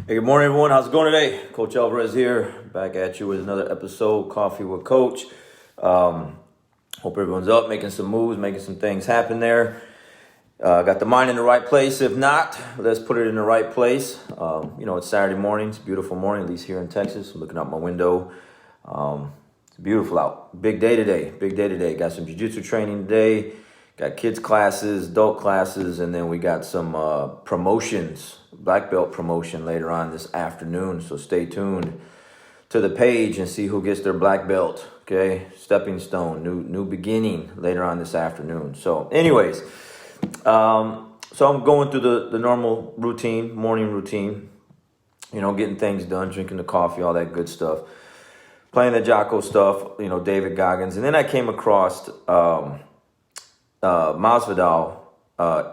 Hey, good morning, everyone. How's it going today? Coach Alvarez here, back at you with another episode, Coffee with Coach. Hope everyone's up, making some moves, making some things happen there. Got the mind in the right place. If not, let's put it in the right place. It's Saturday morning. It's a beautiful morning, at least here in Texas. I'm looking out my window. It's beautiful out. Big day today. Got some jiu-jitsu training today. Got kids classes, adult classes, and then we got some promotions, black belt promotion later on this afternoon. So stay tuned to the page and see who gets their black belt. Okay, stepping stone, new beginning later on this afternoon. So, anyways, so I'm going through the normal routine, morning routine. Getting things done, drinking the coffee, all that good stuff. Playing the Jocko stuff, David Goggins, and then I came across Masvidal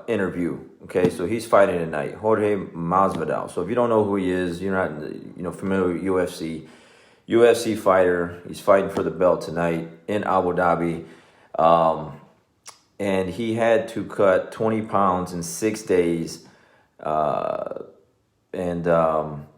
interview. Okay, so he's fighting tonight, Jorge Masvidal. So if you don't know who he is, you're not familiar with UFC fighter. He's fighting for the belt tonight in Abu Dhabi, and he had to cut 20 pounds in 6 days and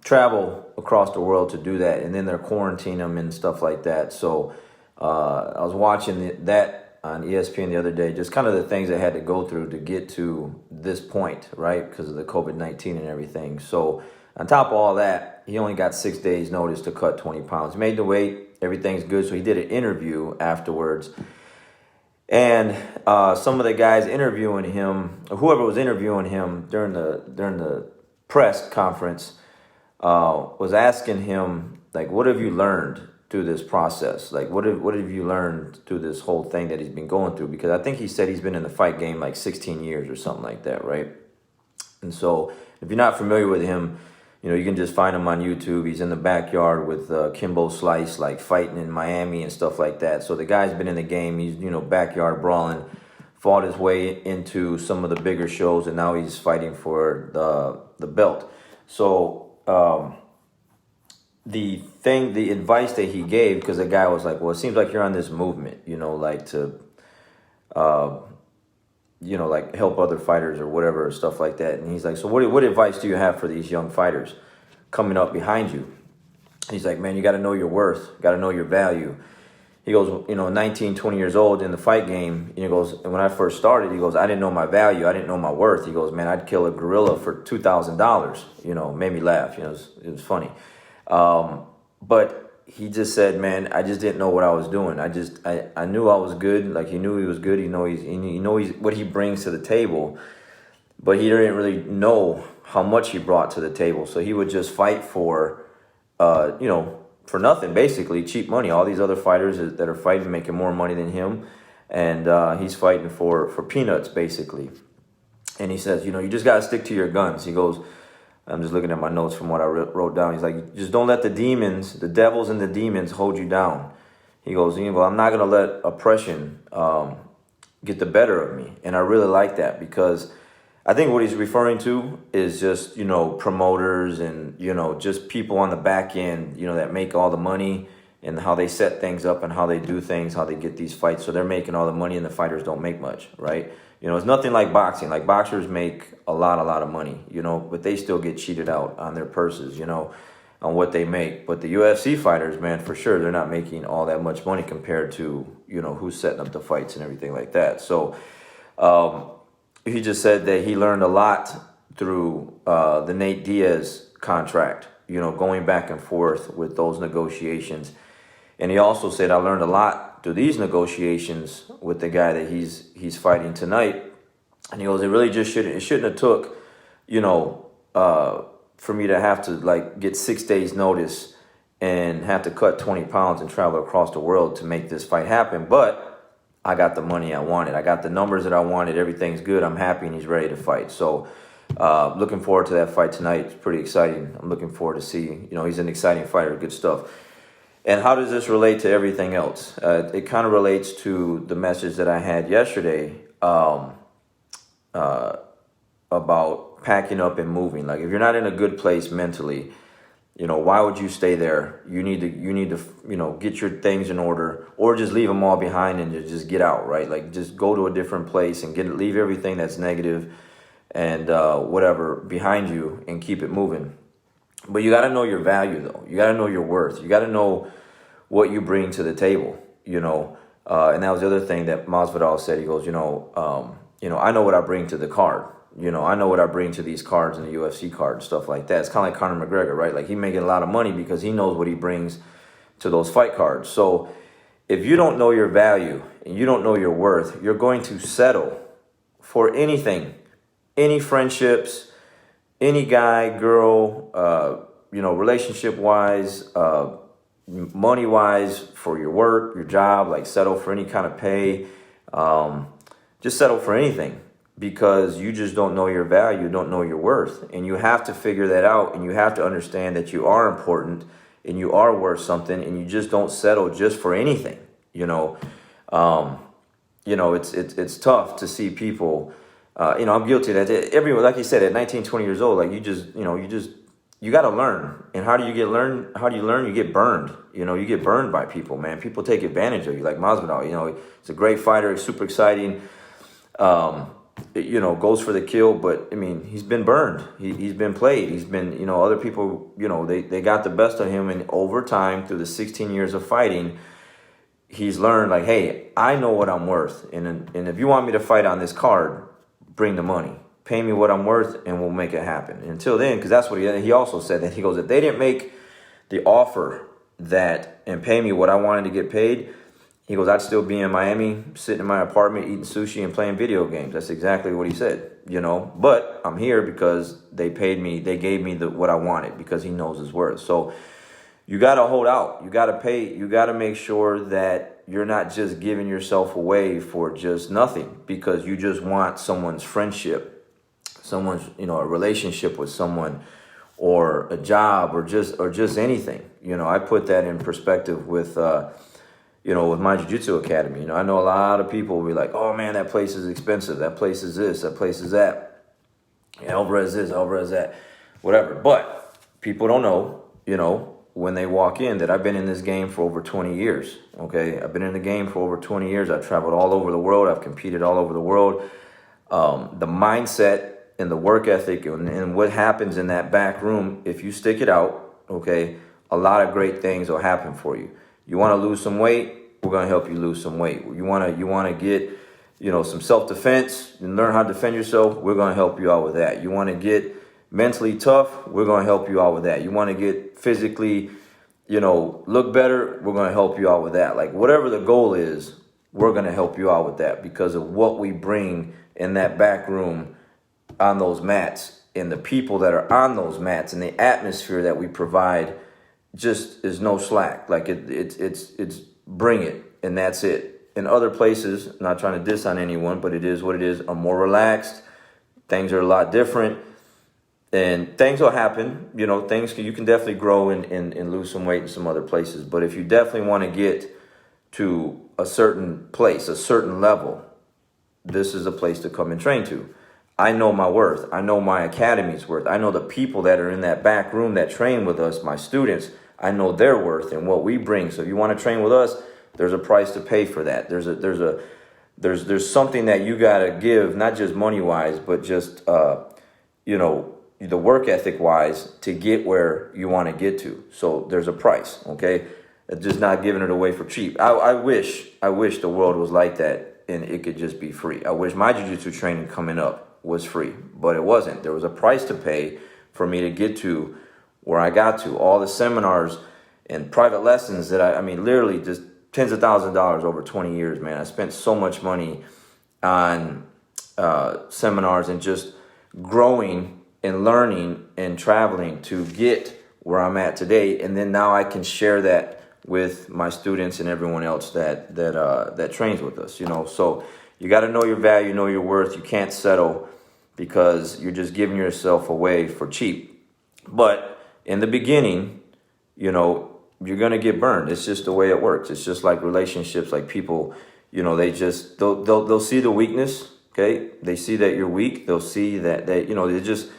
travel across the world to do that, and then they're quarantining him and stuff like that. So I was watching that on ESPN the other day, just kind of the things I had to go through to get to this point, right? Because of the COVID-19 and everything. So on top of all that, he only got 6 days notice to cut 20 pounds. He made the weight, everything's good. So he did an interview afterwards. And some of the guys interviewing him, or whoever was interviewing him during the press conference, was asking him, like, what have you learned through this process? Like, what have you learned through this whole thing that he's been going through? Because I think he said he's been in the fight game like 16 years or something like that, right? And so if you're not familiar with him, you can just find him on YouTube. He's in the backyard with Kimbo Slice, like fighting in Miami and stuff like that. So the guy's been in the game. He's, backyard brawling, fought his way into some of the bigger shows, and now he's fighting for the belt. So the advice that he gave, because the guy was like, well, it seems like you're on this movement, like to, like help other fighters or whatever, stuff like that. And he's like, so what advice do you have for these young fighters coming up behind you? He's like, man, you got to know your worth, got to know your value. He goes, 19, 20 years old in the fight game. He goes, and when I first started, he goes, I didn't know my value. I didn't know my worth. He goes, man, I'd kill a gorilla for $2,000. Made me laugh. It was funny. But he just said, man, I just didn't know what I was doing. I knew I was good. Like, he knew he was good. He knows what he brings to the table, but he didn't really know how much he brought to the table. So he would just fight for nothing, basically, cheap money. All these other fighters that are fighting, making more money than him. And, he's fighting for peanuts, basically. And he says, you just got to stick to your guns. He goes, I'm just looking at my notes from what I wrote down. He's like, just don't let the devils and the demons hold you down. He goes, I'm not going to let oppression get the better of me. And I really like that, because I think what he's referring to is just, promoters and, just people on the back end, that make all the money, and how they set things up and how they do things, how they get these fights. So they're making all the money and the fighters don't make much, right? It's nothing like boxing. Like, boxers make a lot of money, but they still get cheated out on their purses, on what they make. But the UFC fighters, man, for sure, they're not making all that much money compared to, who's setting up the fights and everything like that. So he just said that he learned a lot through the Nate Diaz contract, going back and forth with those negotiations. And he also said, I learned a lot through these negotiations with the guy that he's fighting tonight. And he goes, it really just shouldn't have took, for me to have to, like, get 6 days notice and have to cut 20 pounds and travel across the world to make this fight happen. But I got the money I wanted. I got the numbers that I wanted. Everything's good. I'm happy, and he's ready to fight. So looking forward to that fight tonight. It's pretty exciting. I'm looking forward to see, he's an exciting fighter. Good stuff. And how does this relate to everything else? It kind of relates to the message that I had yesterday about packing up and moving. Like, if you're not in a good place mentally, why would you stay there? You need to get your things in order, or just leave them all behind and just get out, right? Like, just go to a different place and leave everything that's negative and whatever behind you and keep it moving. But you got to know your value, though. You got to know your worth. You got to know what you bring to the table, you know. And that was the other thing that Masvidal said. He goes, I know what I bring to the card. You know, I know what I bring to these cards and the UFC card and stuff like that. It's kind of like Conor McGregor, right? Like, he making a lot of money because he knows what he brings to those fight cards. So if you don't know your value and you don't know your worth, you're going to settle for anything, any friendships, any guy, girl, relationship-wise, money-wise, for your work, your job, like settle for any kind of pay. Just settle for anything because you just don't know your value, don't know your worth. And you have to figure that out, and you have to understand that you are important and you are worth something, and you just don't settle just for anything, it's tough to see people. I'm guilty of that. Everyone, like you said, at 19, 20 years old, like you got to learn. And how do you learn? You get burned. You get burned by people, man. People take advantage of you, like Masvidal. He's a great fighter. He's super exciting. Goes for the kill, but I mean, he's been burned. He's been played. He's been, other people, they got the best of him, and over time, through the 16 years of fighting, he's learned, like, hey, I know what I'm worth, and if you want me to fight on this card, bring the money, pay me what I'm worth, and we'll make it happen. And until then, because that's what he also said, that he goes, if they didn't make the offer and pay me what I wanted to get paid, he goes, I'd still be in Miami, sitting in my apartment, eating sushi and playing video games. That's exactly what he said, But I'm here because they paid me, they gave me what I wanted, because he knows his worth. So you got to hold out. You got to pay. You got to make sure that you're not just giving yourself away for just nothing because you just want someone's friendship, someone's, a relationship with someone, or a job, or just anything. I put that in perspective with my JiuJitsu Academy. I know a lot of people will be like, oh man, that place is expensive. That place is this, that place is that. Alvarez this, Alvarez that, whatever. But people don't know, when they walk in, that I've been in this game for over 20 years. Okay. I've been in the game for over 20 years. I've traveled all over the world. I've competed all over the world. The mindset and the work ethic and what happens in that back room, if you stick it out, okay, a lot of great things will happen for you. You want to lose some weight, we're going to help you lose some weight. You want to get, some self-defense and learn how to defend yourself, we're going to help you out with that. You want to get mentally tough, we're going to help you out with that. You want to get physically, look better, we're going to help you out with that. Like, whatever the goal is, we're going to help you out with that because of what we bring in that back room on those mats, and the people that are on those mats, and the atmosphere that we provide just is no slack. Like, it's bring it, and that's it. In other places, not trying to diss on anyone, but it is what it is, are more relaxed. Things are a lot different, and things will happen. You can definitely grow and lose some weight in some other places. But if you definitely want to get to a certain place, a certain level, this is a place to come and train to. I know my worth. I know my academy's worth. I know the people that are in that back room that train with us, my students, I know their worth and what we bring. So if you want to train with us, there's a price to pay for that. There's something that you got to give, not just money wise, but just, the work ethic wise to get where you want to get to. So there's a price. Okay. It's just not giving it away for cheap. I wish the world was like that and it could just be free. I wish my jiu-jitsu training coming up was free, but it wasn't. There was a price to pay for me to get to where I got to. All the seminars and private lessons that I mean, literally just tens of thousands of dollars over 20 years, man. I spent so much money on seminars and just growing and learning and traveling to get where I'm at today. And then now I can share that with my students and everyone else that trains with us, So you got to know your value, know your worth. You can't settle because you're just giving yourself away for cheap. But in the beginning, you're going to get burned. It's just the way it works. It's just like relationships, like people, they'll see the weakness. Okay. They see that you're weak. They'll see that they just,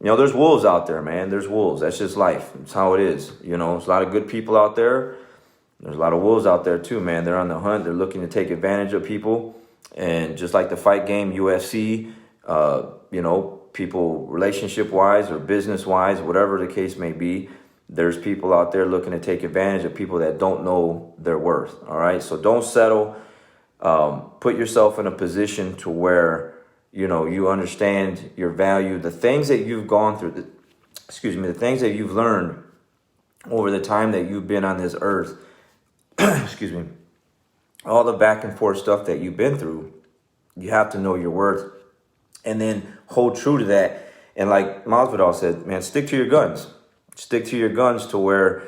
there's wolves out there, man. There's wolves. That's just life. It's how it is. There's a lot of good people out there. There's a lot of wolves out there too, man. They're on the hunt. They're looking to take advantage of people. And just like the fight game, UFC, people relationship-wise or business-wise, whatever the case may be. There's people out there looking to take advantage of people that don't know their worth, all right? So don't settle. Put yourself in a position to where, you know, you understand your value, the things that you've gone through, the things that you've learned over the time that you've been on this earth, all the back and forth stuff that you've been through. You have to know your worth and then hold true to that. And like Masvidal said, man, stick to your guns. Stick to your guns to where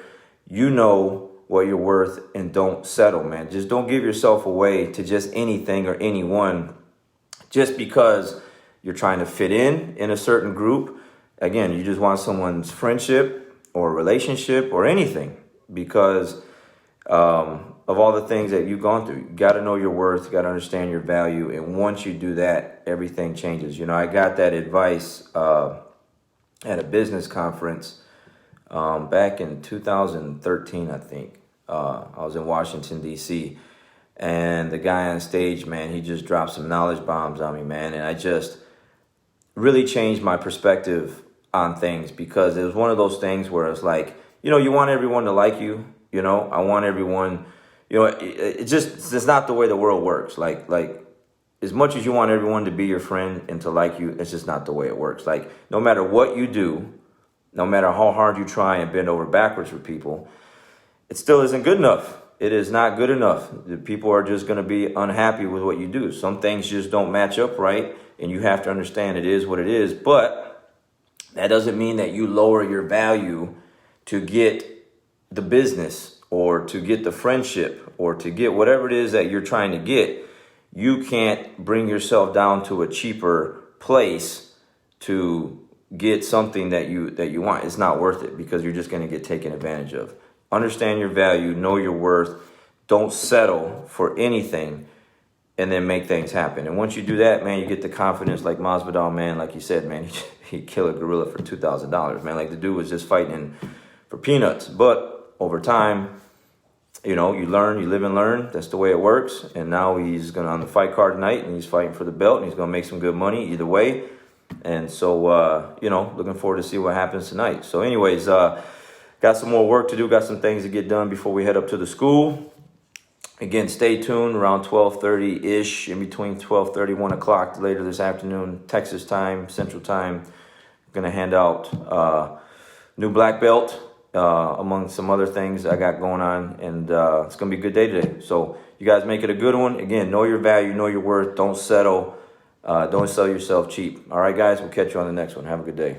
you know what you're worth and don't settle, man. Just don't give yourself away to just anything or anyone just because you're trying to fit in a certain group. Again, you just want someone's friendship or relationship or anything because of all the things that you've gone through. You got to know your worth. You got to understand your value. And once you do that, everything changes. You know, I got that advice at a business conference back in 2013, I think. I was in Washington, D.C., and the guy on stage, man, he just dropped some knowledge bombs on me, man, and I just really changed my perspective on things because it was one of those things where it's like, you know, you want everyone to like you, you know, I want everyone, you know, it's not the way the world works. Like as much as you want everyone to be your friend and to like you, it's just not the way it works. Like no matter what you do, no matter how hard you try and bend over backwards for people, it still isn't good enough. It is not good enough. The people are just going to be unhappy with what you do. Some things just don't match up right, and you have to understand it is what it is. But that doesn't mean that you lower your value to get the business or to get the friendship or to get whatever it is that you're trying to get. You can't bring yourself down to a cheaper place to get something that you want. It's not worth it because you're just going to get taken advantage of. Understand your value, know your worth. Don't settle for anything and then make things happen. And once you do that, man, you get the confidence like Masvidal, man, like you said, man, he'd kill a gorilla for $2,000, man. Like the dude was just fighting for peanuts. But over time, you know, you learn, you live and learn. That's the way it works. And now he's going on the fight card tonight and he's fighting for the belt and he's going to make some good money either way. And so, you know, looking forward to see what happens tonight. So anyways, got some more work to do, got some things to get done before we head up to the school. Again, stay tuned around 12:30-ish, in between 12:30, 1 o'clock later this afternoon, Texas time, Central time. I'm going to hand out new black belt, among some other things I got going on. And it's going to be a good day today. So you guys make it a good one. Again, know your value, know your worth. Don't settle. Don't sell yourself cheap. All right, guys, we'll catch you on the next one. Have a good day.